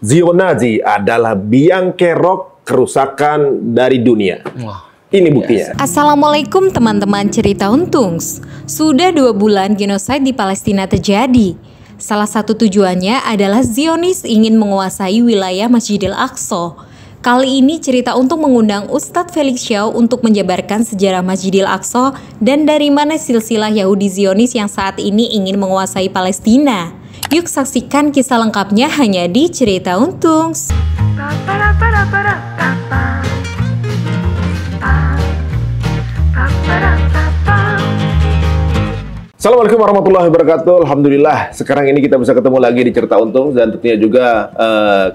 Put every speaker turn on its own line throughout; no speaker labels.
Zionazi adalah biang kerok kerusakan dari dunia. Ini buktinya.
Assalamualaikum teman-teman cerita Untungs. Sudah 2 bulan genosid di Palestina terjadi. Salah satu tujuannya adalah Zionis ingin menguasai wilayah Masjidil Aqsa. Kali ini cerita Untung mengundang Ustadz Felix Shaw untuk menjabarkan sejarah Masjidil Aqsa dan dari mana silsilah Yahudi Zionis yang saat ini ingin menguasai Palestina. Yuk saksikan kisah lengkapnya hanya di cerita Untungs.
Assalamualaikum warahmatullahi wabarakatuh. Alhamdulillah sekarang ini kita bisa ketemu lagi di cerita Untung, dan tentunya juga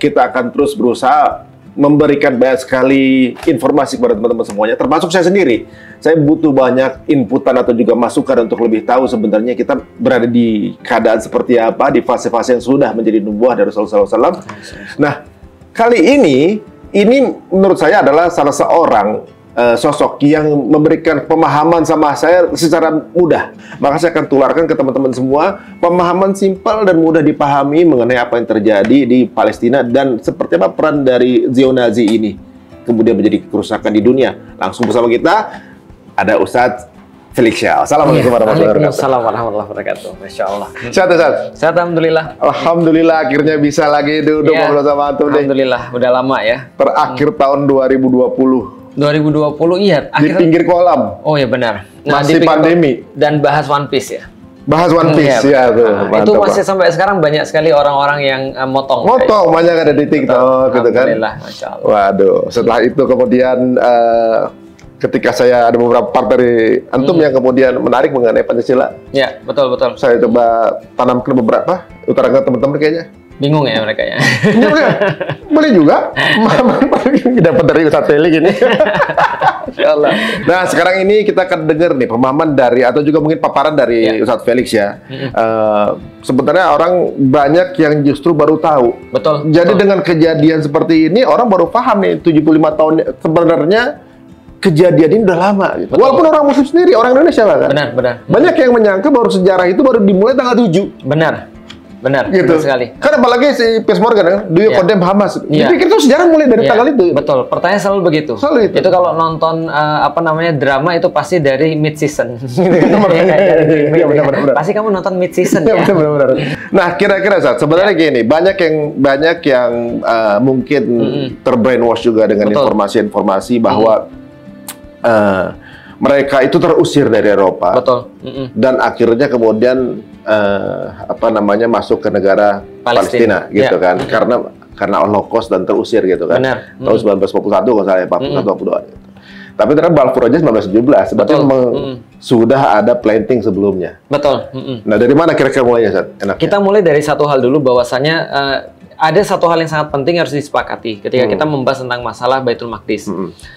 kita akan terus berusaha memberikan banyak sekali informasi kepada teman-teman semuanya, termasuk saya sendiri. Saya butuh banyak inputan atau juga masukan untuk lebih tahu sebenarnya kita berada di keadaan seperti apa di fase-fase yang sudah menjadi nubuah dari Rasulullah SAW. Nah, kali ini menurut saya adalah salah seorang sosok yang memberikan pemahaman sama saya secara mudah. Maka saya akan tularkan ke teman-teman semua pemahaman simpel dan mudah dipahami mengenai apa yang terjadi di Palestina dan seperti apa peran dari Zionazi ini kemudian menjadi kerusakan di dunia. Langsung bersama kita ada Ustadz Felix Shaw. Assalamualaikum warahmatullahi wabarakatuh.
Waalaikumsalam warahmatullahi wabarakatuh. Masya Allah.
Sehat, Ustaz?
Sehat, alhamdulillah.
Alhamdulillah akhirnya bisa lagi duduk ngobrol sama antum deh.
Alhamdulillah, udah lama ya.
Terakhir tahun 2020.
2020 iya.
Di pinggir kolam.
Oh ya benar.
Masih pandemi.
Dan bahas One Piece ya.
Bahas One Piece ya tuh.
Itu masih sampai sekarang banyak sekali orang-orang yang motong.
Motong banyak ada di TikTok gitu kan.
Alhamdulillah, Masya Allah.
Waduh, setelah itu kemudian ketika saya ada beberapa part dari antum yang kemudian menarik mengenai Pancasila.
Ya, betul.
Saya coba tanamkan beberapa, utarakan teman-teman kayaknya.
Bingung ya mereka ya.
Boleh juga. Dapat dari Ustadz Felix ini. Insyaallah. Nah, sekarang ini kita akan dengar nih pemahaman dari atau juga mungkin paparan dari Ustadz Felix ya. Sebenarnya orang banyak yang justru baru tahu.
Betul.
Jadi dengan kejadian seperti ini orang baru paham nih 75 tahun sebenarnya kejadian ini udah lama gitu. Walaupun orang muslim sendiri, orang Indonesia kan.
Benar.
Banyak yang menyangka baru sejarah itu baru dimulai tanggal 7.
Benar
gitu
sekali.
Kan apalagi si Piers Morgan kan, do you condemn Hamas? Dipikir tuh sejarah mulai dari tanggal itu.
Betul. Pertanyaan selalu begitu. Selalu itu. Itu kalau nonton drama itu pasti dari mid season. Benar. Pasti kamu nonton mid season ya.
Benar. Nah, kira-kira Ustaz, sebenarnya gini, banyak yang mungkin terbrainwash juga dengan informasi-informasi bahwa mereka itu terusir dari Eropa.
Betul.
Dan akhirnya kemudian masuk ke negara Palestina gitu kan. Karena Holocaust dan terusir gitu kan.
Benar.
Tahun 1941 kalau saya 41-42 gitu. Tapi ternyata Balfour aja 1917. Berarti sudah ada planting sebelumnya.
Betul.
Nah, dari mana kira-kira mulainya, Ustaz?
Kita mulai dari satu hal dulu, bahwasannya ada satu hal yang sangat penting harus disepakati ketika kita membahas tentang masalah Baitul Maqdis.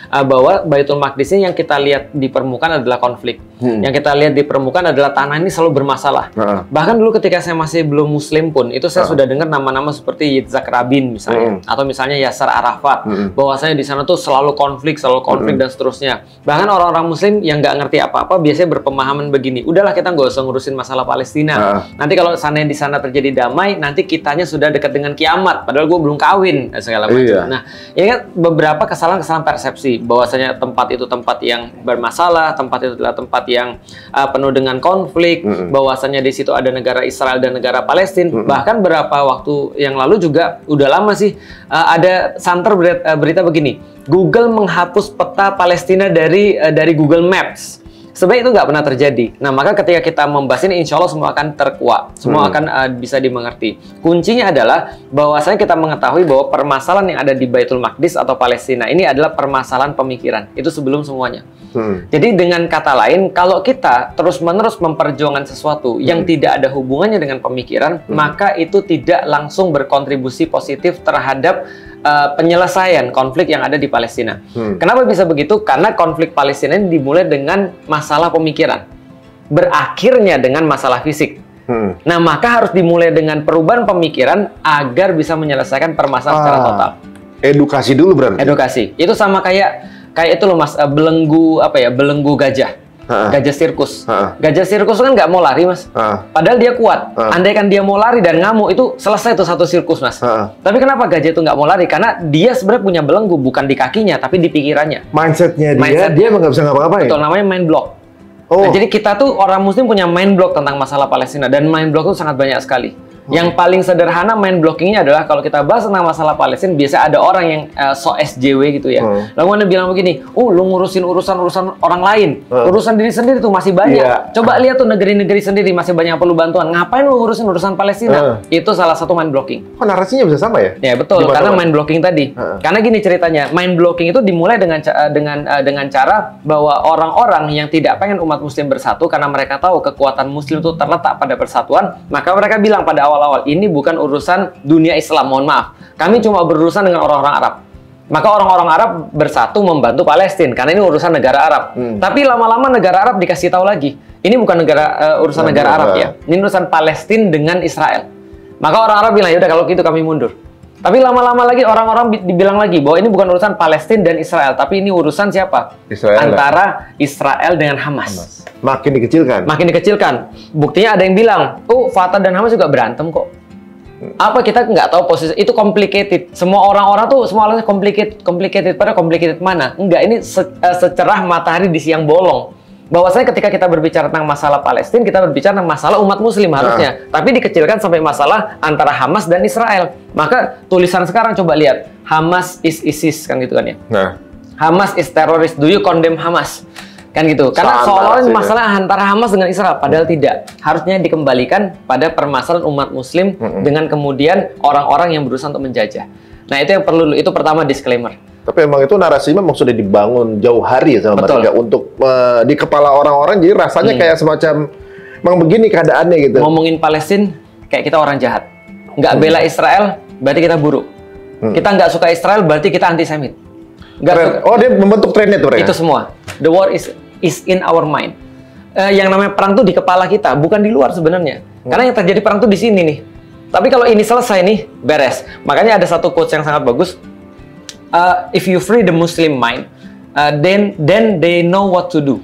Bahwa Baitul Maqdis ini yang kita lihat di permukaan adalah konflik. Yang kita lihat di permukaan adalah tanah ini selalu bermasalah. Bahkan dulu ketika saya masih belum muslim pun, itu saya sudah dengar nama-nama seperti Yitzhak Rabin misalnya. Atau misalnya Yasser Arafat. Bahwasanya di sana tuh selalu konflik dan seterusnya. Bahkan orang-orang muslim yang nggak ngerti apa-apa biasanya berpemahaman begini. Udahlah kita nggak usah ngurusin masalah Palestina. Nanti kalau sana di sana terjadi damai, nanti kitanya sudah dekat dengan kiamat, padahal gue belum kawin segala macam. Nah, ya kan beberapa kesalahan-kesalahan persepsi bahwasanya tempat itu tempat yang bermasalah, tempat itu adalah tempat yang penuh dengan konflik, bahwasanya di situ ada negara Israel dan negara Palestina. Bahkan beberapa waktu yang lalu juga udah lama sih ada santer berita begini, Google menghapus peta Palestina dari Google Maps. Sebenarnya itu nggak pernah terjadi. Nah, maka ketika kita membahas ini, insya Allah semua akan terkuat, semua akan bisa dimengerti. Kuncinya adalah bahwasanya kita mengetahui bahwa permasalahan yang ada di Baitul Maqdis atau Palestina ini adalah permasalahan pemikiran. Itu sebelum semuanya. Jadi dengan kata lain, kalau kita terus-menerus memperjuangkan sesuatu yang tidak ada hubungannya dengan pemikiran, maka itu tidak langsung berkontribusi positif terhadap penyelesaian konflik yang ada di Palestina. Kenapa bisa begitu? Karena konflik Palestina ini dimulai dengan masalah pemikiran, berakhirnya dengan masalah fisik. Nah, maka harus dimulai dengan perubahan pemikiran agar bisa menyelesaikan permasalahan secara total.
Edukasi dulu berarti.
Edukasi. Itu sama kayak itu loh Mas, belenggu belenggu gajah. Gajah sirkus. Gajah sirkus kan nggak mau lari, Mas. Padahal dia kuat. Andaikan dia mau lari dan ngamuk, itu selesai tuh satu sirkus, Mas. Tapi kenapa gajah itu nggak mau lari? Karena dia sebenarnya punya belenggu, bukan di kakinya, tapi di pikirannya.
Mindsetnya dia emang nggak bisa ngapa-ngapain.
Betul, namanya mind block. Nah, jadi kita tuh orang Muslim punya mind block tentang masalah Palestina, dan mind block itu sangat banyak sekali. Yang paling sederhana mind blockingnya adalah kalau kita bahas tentang masalah Palestina, biasa ada orang yang so SJW gitu ya. Lalu Anda bilang begini, lu ngurusin urusan orang lain, urusan diri sendiri tuh masih banyak. Coba lihat tuh negeri-negeri sendiri masih banyak perlu bantuan. Ngapain lu ngurusin urusan Palestina? Itu salah satu mind blocking.
Oh, narasinya bisa sama ya?
Ya betul, karena mind blocking tadi. Karena gini ceritanya, mind blocking itu dimulai dengan cara bahwa orang-orang yang tidak pengen umat Muslim bersatu karena mereka tahu kekuatan Muslim itu terletak pada persatuan, maka mereka bilang pada awal-awal, ini bukan urusan dunia Islam, mohon maaf. Kami cuma berurusan dengan orang-orang Arab. Maka orang-orang Arab bersatu membantu Palestina karena ini urusan negara Arab. Tapi lama-lama negara Arab dikasih tahu lagi, ini bukan urusan negara Arab ya. Ini urusan Palestina dengan Israel. Maka orang Arab bilang, yaudah kalau gitu kami mundur. Tapi lama-lama lagi orang-orang dibilang lagi bahwa ini bukan urusan Palestina dan Israel, tapi ini urusan siapa? Antara Israel dengan Hamas.
Makin dikecilkan. Makin
dikecilkan. Buktinya ada yang bilang, Fatah dan Hamas juga berantem kok. Apa kita nggak tahu posisi itu complicated. Semua orang-orang tuh semua alasannya complicated. Pada complicated mana? Enggak, ini secerah matahari di siang bolong. Bahwasanya ketika kita berbicara tentang masalah Palestina, kita berbicara tentang masalah umat Muslim harusnya. Tapi dikecilkan sampai masalah antara Hamas dan Israel. Maka tulisan sekarang coba lihat, Hamas is ISIS kan gitu kan ya. Hamas is terrorist. Do you condemn Hamas? Kan gitu. Karena seolah-olah masalah antara Hamas dengan Israel, padahal tidak. Harusnya dikembalikan pada permasalahan umat Muslim dengan kemudian orang-orang yang berusaha untuk menjajah. Nah, itu yang perlu, itu pertama disclaimer.
Tapi emang itu narasinya memang sudah dibangun jauh hari ya sama mereka untuk di kepala orang-orang, jadi rasanya kayak semacam memang begini keadaannya gitu.
Ngomongin Palestina kayak kita orang jahat. Nggak bela Israel berarti kita buruk. Kita nggak suka Israel berarti kita antisemit.
Dia membentuk trennya tuh mereka.
Itu semua. The war is in our mind. Yang namanya perang tuh di kepala kita, bukan di luar sebenarnya. Karena yang terjadi perang tuh di sini nih. Tapi kalau ini selesai nih, beres. Makanya ada satu quotes yang sangat bagus. If you free the Muslim mind, then they know what to do.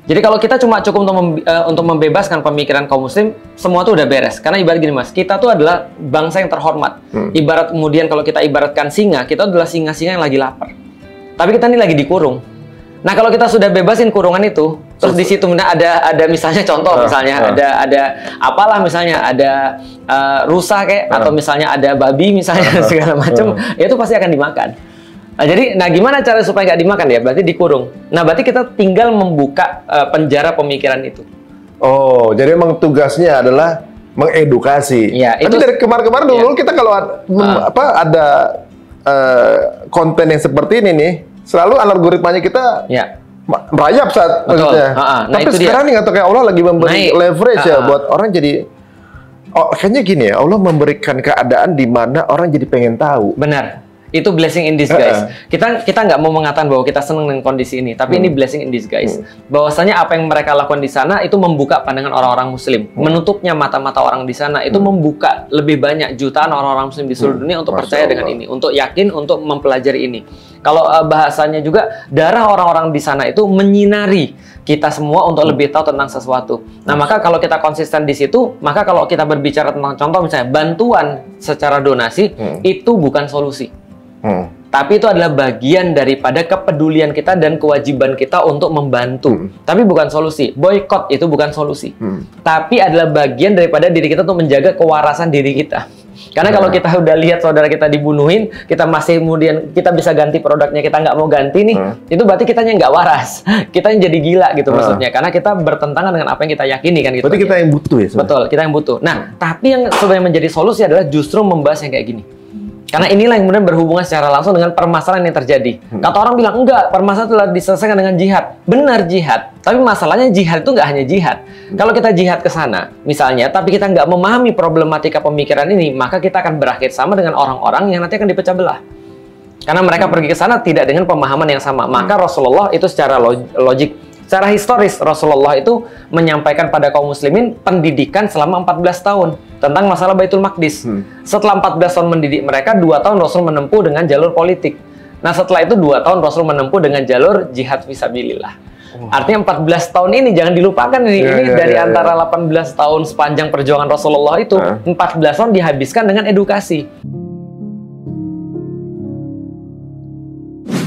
Jadi kalau kita cuma cukup untuk membebaskan pemikiran kaum Muslim, semua tuh udah beres. Karena ibarat gini Mas, kita tuh adalah bangsa yang terhormat. Ibarat kemudian kalau kita ibaratkan singa, kita adalah singa-singa yang lagi lapar. Tapi kita ini lagi dikurung. Nah kalau kita sudah bebasin kurungan itu, terus di situ ada misalnya contoh misalnya ada apalah misalnya ada rusa kayak atau misalnya ada babi misalnya segala macam, itu pasti akan dimakan. Nah, jadi gimana cara supaya nggak dimakan ya? Berarti dikurung. Nah berarti kita tinggal membuka penjara pemikiran itu. Oh, jadi emang tugasnya adalah mengedukasi. Ya, tapi dari kemarin-kemarin dulu kita kalau ada konten yang seperti ini nih, selalu algoritmanya kita merayap saat maksudnya. Nah, tapi sekarang nih atau kayak Allah lagi memberi leverage ya buat orang jadi kayaknya gini ya, Allah memberikan keadaan di mana orang jadi pengen tahu. Benar. Itu blessing in disguise. Kita nggak mau mengatakan bahwa kita senang dengan kondisi ini, tapi ini blessing in disguise. Bahwasanya apa yang mereka lakukan di sana itu membuka pandangan orang-orang Muslim, menutupnya mata-mata orang di sana itu membuka lebih banyak jutaan orang-orang Muslim di seluruh dunia untuk percaya dengan ini, untuk yakin, untuk mempelajari ini. Kalau bahasanya juga darah orang-orang di sana itu menyinari kita semua untuk lebih tahu tentang sesuatu. Nah, maka kalau kita konsisten di situ, maka kalau kita berbicara tentang contoh misalnya bantuan secara donasi itu bukan solusi. Tapi itu adalah bagian daripada kepedulian kita dan kewajiban kita untuk membantu. Tapi bukan solusi. Boykot itu bukan solusi. Tapi adalah bagian daripada diri kita untuk menjaga kewarasan diri kita. Karena kalau kita udah lihat saudara kita dibunuhin, kita masih kemudian kita bisa ganti produknya, kita nggak mau ganti nih, itu berarti kitanya nggak waras. Kita yang jadi gila gitu maksudnya. Karena kita bertentangan dengan apa yang kita yakini kan gitu. Berarti kita yang butuh ya? Betul, kita yang butuh. Nah, tapi yang sebenarnya menjadi solusi adalah justru membahas yang kayak gini. Karena inilah yang kemudian berhubungan secara langsung dengan permasalahan yang terjadi. Kata orang bilang, enggak, permasalahan telah diselesaikan dengan jihad. Benar jihad, tapi masalahnya jihad itu nggak hanya jihad. Kalau kita jihad ke sana, misalnya, tapi kita nggak memahami problematika pemikiran ini, maka kita akan berakhir sama dengan orang-orang yang nanti akan dipecah belah. Karena mereka pergi ke sana tidak dengan pemahaman yang sama. Maka Rasulullah itu secara logik, secara historis, Rasulullah itu menyampaikan pada kaum muslimin pendidikan selama 14 tahun tentang masalah Baitul Maqdis. Setelah 14 tahun mendidik mereka, 2 tahun Rasul menempuh dengan jalur politik. Nah, setelah itu 2 tahun Rasul menempuh dengan jalur jihad fisabilillah. Artinya 14 tahun ini jangan dilupakan ini dari antara 18 tahun sepanjang perjuangan Rasulullah itu 14 tahun dihabiskan dengan edukasi.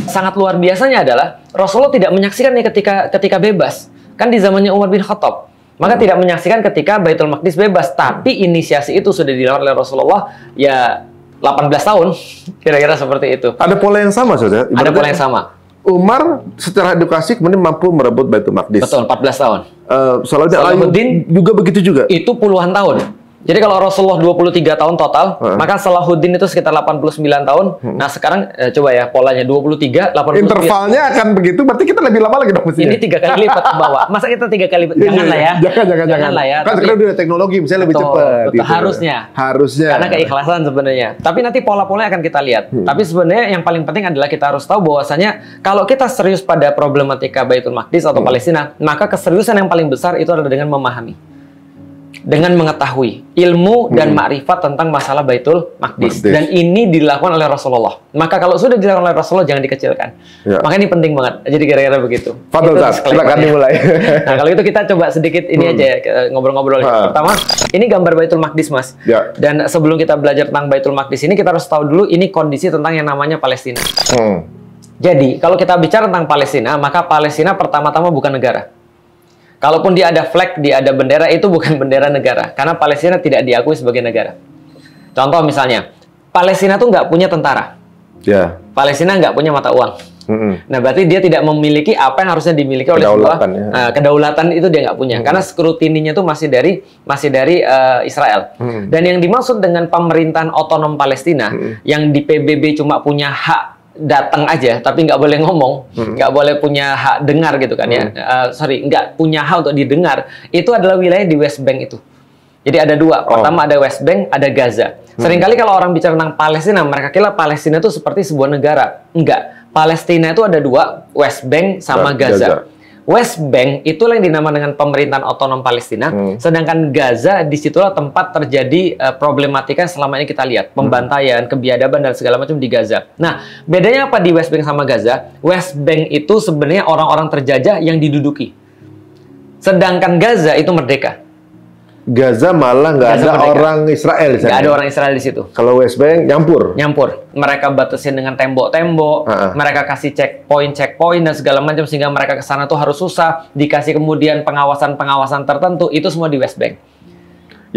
Sangat luar biasanya adalah Rasulullah tidak menyaksikan nih ketika bebas. Kan di zamannya Umar bin Khattab. Maka tidak menyaksikan ketika Baitul Maqdis bebas, tapi inisiasi itu sudah dilakukan oleh Rasulullah ya 18 tahun. Kira-kira seperti itu.
Ada pola yang sama, Saudara?
Ada pola yang sama.
Umar secara edukasi kemudian mampu merebut Baitul Maqdis.
Betul, 14 tahun.
Salahuddin juga begitu juga.
Itu puluhan tahun. Jadi kalau Rasulullah 23 tahun total, maka Salahuddin itu sekitar 89 tahun. Nah, sekarang coba ya polanya 23, 89.
Intervalnya akan begitu, berarti kita lebih lama lagi dong mestinya.
Ini 3 kali lipat ke bawah. Masa kita 3 kali lipat? Jangan lah ya.
Jangan
lah ya.
Kan sekarang udah teknologi, misalnya lebih cepat.
Betul,
Gitu. Harusnya.
Karena keikhlasan sebenarnya. Tapi nanti pola-polanya akan kita lihat. Tapi sebenarnya yang paling penting adalah kita harus tahu bahwasanya kalau kita serius pada problematika Baitul Maqdis atau Palestina, maka keseriusan yang paling besar itu adalah dengan memahami. Dengan mengetahui ilmu dan makrifat tentang masalah Baitul Maqdis. Dan ini dilakukan oleh Rasulullah. Maka kalau sudah dilakukan oleh Rasulullah, jangan dikecilkan. Ya. Maka ini penting banget. Jadi kira-kira begitu.
Fadol, silakan dimulai.
Nah, kalau itu kita coba sedikit ini aja ya, ngobrol-ngobrol. Pertama, ini gambar Baitul Maqdis, Mas. Ya. Dan sebelum kita belajar tentang Baitul Maqdis ini, kita harus tahu dulu ini kondisi tentang yang namanya Palestina. Jadi, kalau kita bicara tentang Palestina, maka Palestina pertama-tama bukan negara. Kalaupun dia ada flag, dia ada bendera, itu bukan bendera negara. Karena Palestina tidak diakui sebagai negara. Contoh misalnya, Palestina tuh nggak punya tentara. Yeah. Palestina nggak punya mata uang. Nah, berarti dia tidak memiliki apa yang harusnya dimiliki oleh sebuah kedaulatan itu dia nggak punya. Karena skrutininya tuh masih dari Israel. Dan yang dimaksud dengan pemerintahan otonom Palestina, yang di PBB cuma punya hak datang aja, tapi nggak boleh ngomong, nggak boleh punya hak dengar gitu kan ya. Nggak punya hak untuk didengar. Itu adalah wilayah di West Bank itu. Jadi ada dua. Pertama ada West Bank, ada Gaza. Seringkali kalau orang bicara tentang Palestina, mereka kira Palestina itu seperti sebuah negara. Enggak. Palestina itu ada dua, West Bank sama Gaza. West Bank itulah yang dinamakan dengan pemerintahan otonom Palestina, sedangkan Gaza disitulah tempat terjadi problematika yang selama ini kita lihat, pembantaian, kebiadaban dan segala macam di Gaza. Nah, bedanya apa di West Bank sama Gaza? West Bank itu sebenarnya orang-orang terjajah yang diduduki, sedangkan Gaza itu merdeka.
Gaza malah nggak ada merdeka. Orang Israel di sana.
Nggak ada orang Israel di situ.
Kalau West Bank nyampur.
Mereka batasin dengan tembok-tembok, mereka kasih checkpoint dan segala macam sehingga mereka ke sana tuh harus susah, dikasih kemudian pengawasan tertentu, itu semua di West Bank.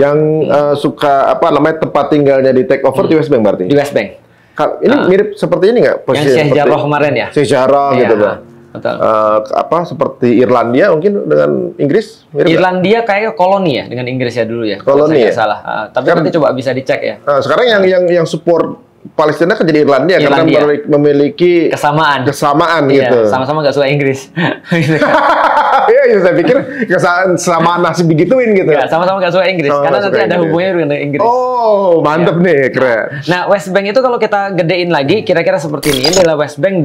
Yang suka tempat tinggalnya di take over di West Bank berarti.
Di West Bank.
Ini mirip seperti ini nggak?
Yang Sheikh Jarrah kemarin ya.
Sheikh Jarrah gitu, Bang.
Betul.
Seperti Irlandia mungkin dengan Inggris?
Irlandia kayaknya koloni ya dengan Inggris ya dulu ya.
Koloni ya?
Salah. Tapi nanti coba bisa dicek ya.
Sekarang yang support Palestina kan jadi Irlandia. Karena memiliki kesamaan gitu.
Sama-sama nggak suka Inggris.
Iya, saya pikir kesamaan nasib begituin gitu.
Ya, sama-sama nggak suka Inggris. Karena nanti ada hubungannya dengan Inggris.
Oh, mantep nih, keren.
Nah, West Bank itu kalau kita gedein lagi, kira-kira seperti ini. Ini adalah West Bank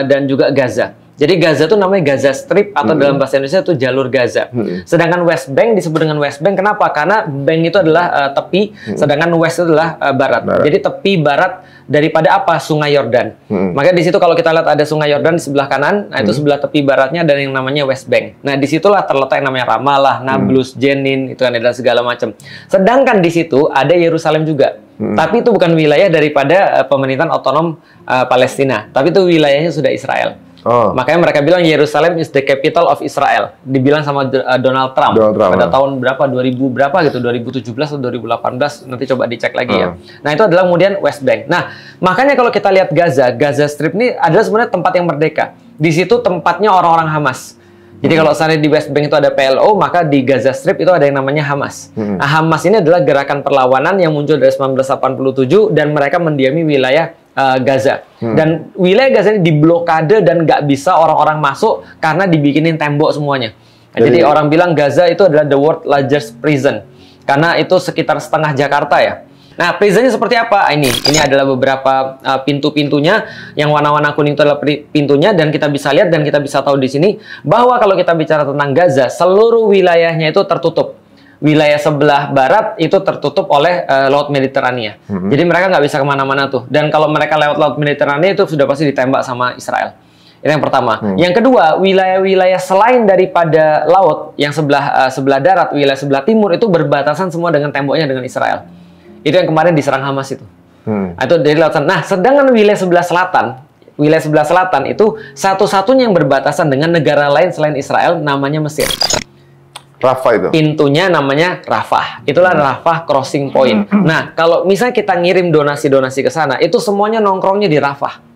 dan juga Gaza. Jadi Gaza itu namanya Gaza Strip atau dalam bahasa Indonesia itu jalur Gaza. Sedangkan West Bank disebut dengan West Bank kenapa? Karena bank itu adalah tepi, sedangkan West itu adalah barat. Jadi tepi barat daripada apa? Sungai Yordan. Maka di situ kalau kita lihat ada Sungai Yordan di sebelah kanan, nah itu sebelah tepi baratnya dan yang namanya West Bank. Nah, disitulah terletak yang namanya Ramallah, Nablus, Jenin, itu kan dan segala macam. Sedangkan di situ ada Yerusalem juga. Tapi itu bukan wilayah daripada pemerintahan otonom Palestina, tapi itu wilayahnya sudah Israel. Makanya mereka bilang Yerusalem is the capital of Israel. Dibilang sama Donald Trump pada tahun berapa? 2000 berapa gitu? 2017 atau 2018? Nanti coba dicek lagi ya. Nah, itu adalah kemudian West Bank. Nah, makanya kalau kita lihat Gaza Strip ini adalah sebenarnya tempat yang merdeka. Di situ tempatnya orang-orang Hamas. Jadi kalau seandainya di West Bank itu ada PLO, maka di Gaza Strip itu ada yang namanya Hamas. Nah, Hamas ini adalah gerakan perlawanan yang muncul dari 1987 dan mereka mendiami wilayah Gaza. Dan wilayah Gaza ini diblokade dan nggak bisa orang-orang masuk karena dibikinin tembok semuanya. Nah, jadi orang bilang Gaza itu adalah the world largest prison. Karena itu sekitar setengah Jakarta ya. Nah, prisonnya seperti apa? Ini adalah beberapa pintu-pintunya. Yang warna-warna kuning itu adalah pintunya dan kita bisa lihat dan kita bisa tahu di sini bahwa kalau kita bicara tentang Gaza, seluruh wilayahnya itu tertutup. Wilayah sebelah barat itu tertutup oleh Laut Mediterania. Jadi mereka nggak bisa kemana-mana tuh. Dan kalau mereka lewat Laut Mediterania itu sudah pasti ditembak sama Israel. Itu yang pertama. Yang kedua, wilayah-wilayah selain daripada laut yang sebelah darat, wilayah sebelah timur itu berbatasan semua dengan temboknya dengan Israel. Itu yang kemarin diserang Hamas itu. Itu dari lautan. Nah, sedangkan wilayah sebelah selatan itu satu-satunya yang berbatasan dengan negara lain selain Israel namanya Mesir.
Rafah itu.
Pintunya namanya Rafah. Itulah Rafah crossing point. Nah, kalau misalnya kita ngirim donasi-donasi ke sana, itu semuanya nongkrongnya di Rafah.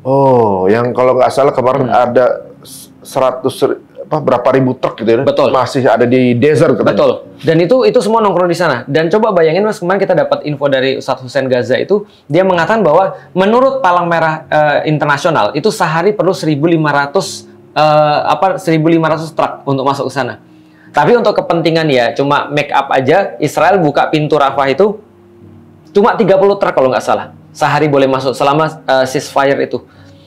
Oh, yang kalau nggak salah kemarin ada 100 berapa ribu truk gitu ya?
Betul.
Masih ada di desert katanya.
Betul. Dan itu semua nongkrong di sana. Dan coba bayangin Mas, kemarin kita dapat info dari Ustadz Hussein Gaza itu, dia mengatakan bahwa menurut Palang Merah Internasional itu sehari perlu 1.500 truk untuk masuk ke sana. Tapi untuk kepentingan ya cuma make up aja, Israel buka pintu Rafah itu cuma 30 truk kalau nggak salah. Sehari boleh masuk selama ceasefire itu.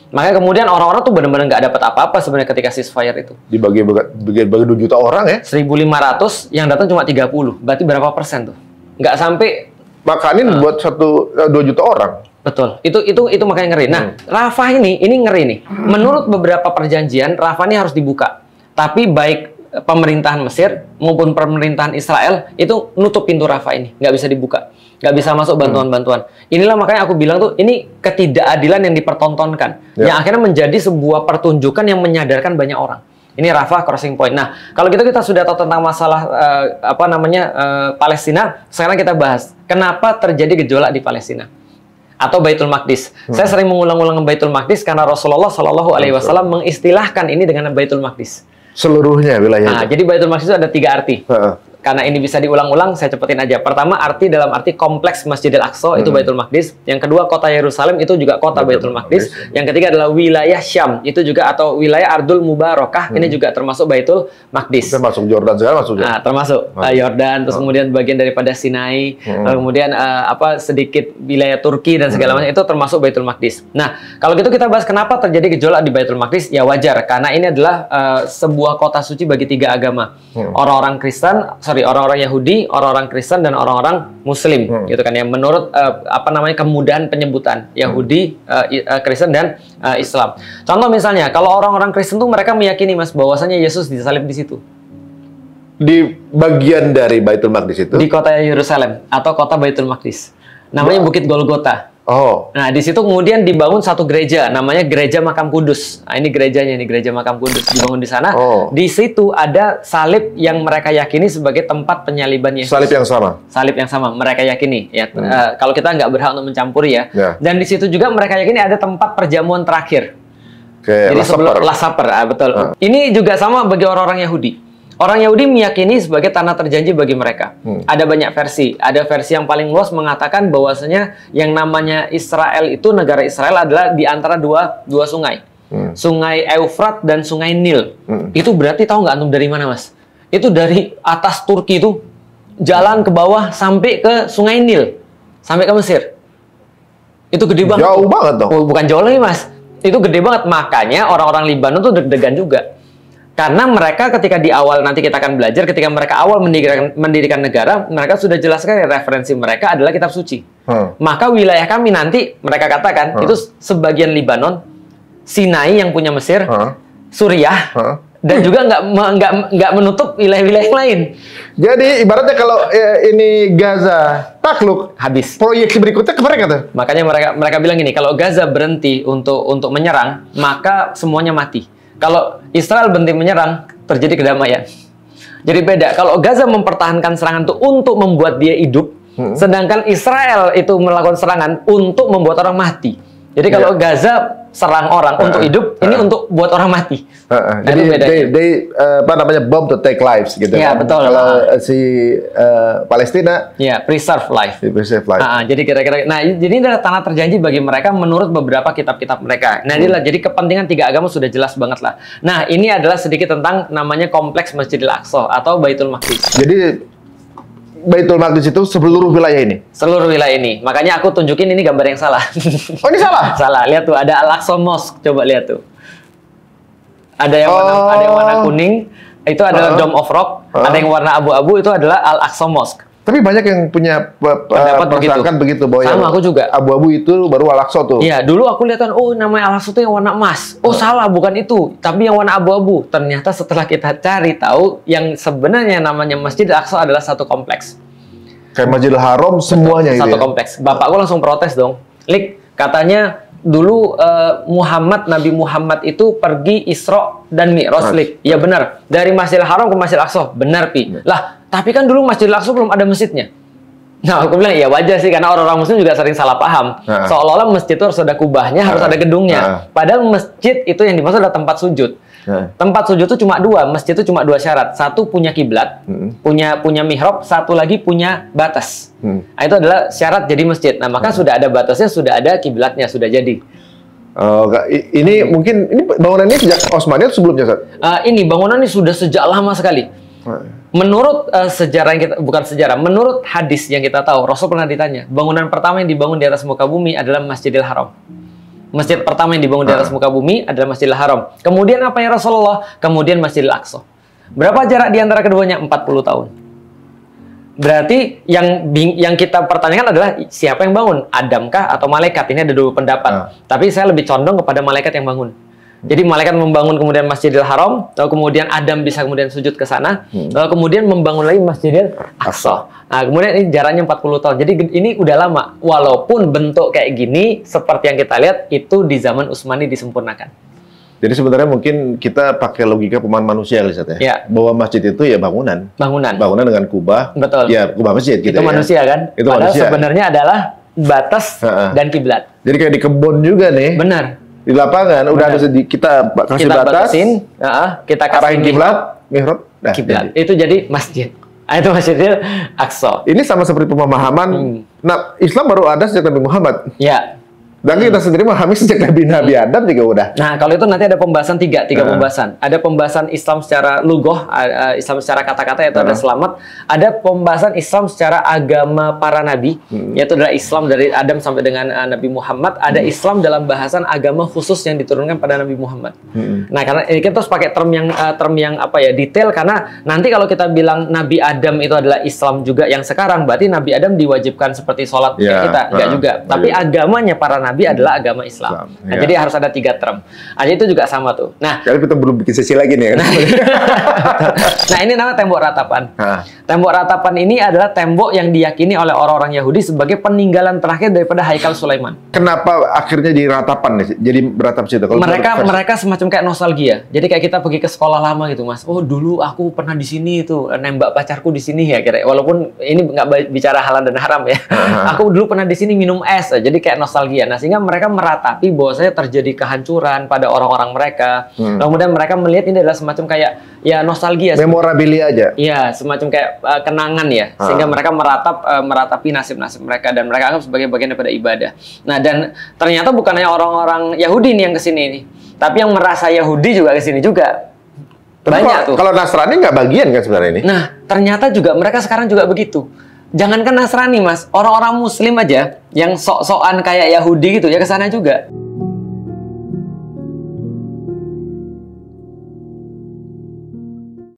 Makanya kemudian orang-orang tuh benar-benar nggak dapat apa-apa sebenarnya ketika ceasefire itu.
Dibagi 2 juta orang ya?
1.500 yang datang cuma 30. Berarti berapa persen tuh? Nggak sampai.
Makanin buat 2 juta orang.
Betul. Itu makanya ngeri. Nah, Rafah ini ngeri nih. Menurut beberapa perjanjian, Rafah ini harus dibuka. Tapi baik pemerintahan Mesir maupun pemerintahan Israel itu nutup pintu Rafah ini, nggak bisa dibuka, nggak bisa masuk bantuan-bantuan. Inilah makanya aku bilang tuh ini ketidakadilan yang dipertontonkan, yang akhirnya menjadi sebuah pertunjukan yang menyadarkan banyak orang. Ini Rafah crossing point. Nah, kalau kita sudah tahu tentang masalah Palestina, sekarang kita bahas kenapa terjadi gejolak di Palestina atau Baitul Maqdis. Saya sering mengulang-ulang Baitul Maqdis karena Rasulullah Shallallahu Alaihi Wasallam mengistilahkan ini dengan Baitul Maqdis.
Seluruhnya wilayah.
Nah, jadi Baitul Maqdis itu ada 3 arti. Karena ini bisa diulang-ulang, saya cepetin aja. Pertama, arti dalam arti kompleks Masjidil Aqsa, itu Baitul Maqdis. Yang kedua, kota Yerusalem, itu juga kota Baitul Maqdis. Yang ketiga adalah wilayah Syam, itu juga atau wilayah Ardul Mubarakah, ini juga termasuk Baitul Maqdis.
Termasuk Jordan segala masuk.
Nah, termasuk Yordan, terus kemudian bagian daripada Sinai, kemudian sedikit wilayah Turki dan segala macam itu termasuk Baitul Maqdis. Nah, kalau gitu kita bahas kenapa terjadi gejolak di Baitul Maqdis, ya wajar karena ini adalah sebuah kota suci bagi 3 agama. Orang-orang Yahudi, orang-orang Kristen, dan orang-orang Muslim, gitu kan ya. Menurut kemudahan penyebutan Yahudi, Kristen, dan Islam. Contoh misalnya, kalau orang-orang Kristen tuh mereka meyakini Mas bahwasanya Yesus disalib di situ.
Di bagian dari Baitul Maqdis itu?
Di kota Yerusalem atau kota Baitul Maqdis. Namanya Bukit Golgota.
Oh.
Nah, di situ kemudian dibangun satu gereja, namanya Gereja Makam Kudus. Nah, ini gerejanya, ini Gereja Makam Kudus dibangun di sana. Di situ ada salib yang mereka yakini sebagai tempat penyaliban Yesus.
Salib yang sama.
Salib yang sama, mereka yakini. Ya, kalau kita nggak berhak untuk mencampuri ya. Dan di situ juga mereka yakini ada tempat perjamuan terakhir. Jadi sebelum Last Supper, betul. Ini juga sama bagi orang-orang Yahudi. Orang Yahudi meyakini sebagai tanah terjanji bagi mereka. Ada banyak versi. Ada versi yang paling luas mengatakan bahwasanya yang namanya Israel itu, negara Israel adalah di antara dua sungai. Sungai Eufrat dan Sungai Nil. Itu berarti tahu nggak antum dari mana, Mas? Itu dari atas Turki itu jalan ke bawah sampai ke Sungai Nil. Sampai ke Mesir. Itu gede banget.
Jauh banget dong.
Oh, bukan jauh lagi, Mas. Itu gede banget. Makanya orang-orang Libanon tuh deg-degan juga. Karena mereka ketika di awal, nanti kita akan belajar, ketika mereka awal mendirikan negara, mereka sudah jelaskan referensi mereka adalah kitab suci. Maka wilayah kami nanti, mereka katakan, itu sebagian Libanon, Sinai yang punya Mesir, Suriah, dan juga nggak menutup wilayah-wilayah lain.
Jadi ibaratnya kalau ini Gaza takluk,
habis.
Proyeksi berikutnya ke mereka tuh.
Makanya mereka bilang gini, kalau Gaza berhenti untuk menyerang, maka semuanya mati. Kalau Israel berhenti menyerang, terjadi kedamaian. Jadi beda. Kalau Gaza mempertahankan serangan itu untuk membuat dia hidup, sedangkan Israel itu melakukan serangan untuk membuat orang mati. Jadi kalau Gaza serang orang untuk hidup, ini untuk buat orang mati.
Jadi bomb to take lives gitu.
Ya, betul.
Kalau si Palestina,
ya, preserve life.
Preserve life.
Jadi kira-kira, nah jadi ini adalah tanah terjanji bagi mereka menurut beberapa kitab-kitab mereka. Nah inilah, jadi kepentingan 3 agama sudah jelas banget lah. Nah ini adalah sedikit tentang namanya kompleks Masjidil Aqsa atau Baitul Maqdis.
Jadi Baitul Maqdis itu seluruh wilayah ini? Seluruh
wilayah ini. Makanya aku tunjukin ini gambar yang salah.
Oh, ini salah?
Salah. Lihat tuh, ada Al-Aqsa Mosque. Coba lihat tuh. Ada yang warna kuning, itu adalah Dome of Rock. Ada yang warna abu-abu, itu adalah Al-Aqsa Mosque.
Tapi banyak yang punya perasaan begitu bahwa
sama aku juga.
Abu-abu itu baru Al-Aqsa tuh.
Iya, dulu aku lihat kan, oh namanya Al-Aqsa itu yang warna emas. Oh salah, bukan itu. Tapi yang warna abu-abu. Ternyata setelah kita cari tahu, yang sebenarnya namanya Masjid Al-Aqsa adalah satu kompleks.
Kayak Masjidil Haram semuanya itu.
Satu kompleks. Bapakku langsung protes dong. Lik, katanya dulu Nabi Muhammad itu pergi Isra dan Mi'raj, Lik. Iya benar. Dari Masjidil Haram ke Masjidil Aqsa. Benar, Pi. Lah, tapi kan dulu Masjidil Aqsa belum ada masjidnya. Nah, aku bilang ya wajar sih, karena orang-orang muslim juga sering salah paham. Seolah-olah masjid itu harus ada kubahnya, harus ada gedungnya. Padahal masjid itu yang dimaksud adalah tempat sujud. Tempat sujud itu cuma dua, masjid itu cuma dua syarat. Satu punya kiblat, punya mihrab, satu lagi punya batas. Nah, itu adalah syarat jadi masjid. Nah, maka sudah ada batasnya, sudah ada kiblatnya, sudah jadi.
Ini mungkin bangunan ini sejak Utsmaniyah atau sebelumnya, Ustaz?
Ini bangunan ini sudah sejak lama sekali. Menurut sejarah yang kita, bukan sejarah, menurut hadis yang kita tahu, Rasul pernah ditanya, bangunan pertama yang dibangun di atas muka bumi adalah Masjidil Haram. Masjid pertama yang dibangun di atas muka bumi adalah Masjidil Haram. Kemudian apa ya Rasulullah? Kemudian Masjidil Aqsa. Berapa jarak di antara keduanya? 40 tahun. Berarti yang kita pertanyakan adalah siapa yang bangun? Adamkah atau malaikat? Ini ada dua pendapat. Tapi saya lebih condong kepada malaikat yang bangun. Jadi malaikat membangun kemudian Masjidil Haram, lalu kemudian Adam bisa kemudian sujud ke sana, lalu kemudian membangun lagi Masjidil Aqsa. Nah, kemudian ini jaraknya 40 tahun. Jadi ini udah lama. Walaupun bentuk kayak gini, seperti yang kita lihat, itu di zaman Utsmani disempurnakan.
Jadi sebenarnya mungkin kita pakai logika pemahaman manusia, Ustaz, ya? Bahwa masjid itu ya bangunan. Bangunan dengan kubah.
Betul.
Ya, kubah masjid gitu.
Itu manusia kan?
Itu
padahal
manusia.
Sebenarnya adalah batas dan kiblat.
Jadi kayak di kebun juga nih.
Benar.
Di lapangan udah ada kita kasih batas,
kita
arahin kiblat, mihrab,
kiblat. Itu jadi masjid. Itu Masjidil Aqsa.
Ini sama seperti pemahaman. Nah, Islam baru ada sejak Nabi Muhammad.
Ya.
Dan kita sendiri memahami sejak Nabi Adam juga udah.
Nah, kalau itu nanti ada pembahasan tiga pembahasan. Ada pembahasan Islam secara lugoh, Islam secara kata-kata, yaitu ada selamat. Ada pembahasan Islam secara agama para nabi, yaitu adalah Islam dari Adam sampai dengan Nabi Muhammad. Ada Islam dalam bahasan agama khusus yang diturunkan pada Nabi Muhammad. Nah, karena ini kita harus pakai term yang apa ya, detail, karena nanti kalau kita bilang Nabi Adam itu adalah Islam juga yang sekarang, berarti Nabi Adam diwajibkan seperti sholat kayak kita, enggak juga. Tapi agamanya para nabi adalah agama Islam. Nah, jadi harus ada 3 term. Jadi itu juga sama tuh. Nah,
jadi kita belum bikin sesi lagi nih.
Nah, ini namanya tembok ratapan. Tembok ratapan ini adalah tembok yang diyakini oleh orang-orang Yahudi sebagai peninggalan terakhir daripada Haikal Sulaiman.
Kenapa akhirnya di ratapan nih? Jadi beratap situ. Kalau
mereka semacam kayak nostalgia. Jadi kayak kita pergi ke sekolah lama gitu, Mas. Oh, dulu aku pernah di sini tuh, nembak pacarku di sini ya, kira. Walaupun ini nggak bicara halal dan haram ya. Aku dulu pernah di sini minum es. Jadi kayak nostalgia. Nah, sehingga mereka meratapi bahwasanya terjadi kehancuran pada orang-orang mereka. Kemudian mereka melihat ini adalah semacam kayak ya nostalgia.
Memorabilia aja.
Iya, semacam kayak kenangan ya. Sehingga mereka meratapi nasib-nasib mereka dan mereka anggap sebagai bagian daripada ibadah. Nah, dan ternyata bukan hanya orang-orang Yahudi nih yang kesini nih, tapi yang merasa Yahudi juga kesini juga. Banyak tuh.
Kalau Nasrani nggak bagian kan sebenarnya ini?
Nah, ternyata juga mereka sekarang juga begitu. Jangankan Nasrani, Mas, orang-orang Muslim aja yang sok-sokan kayak Yahudi gitu ya kesana juga.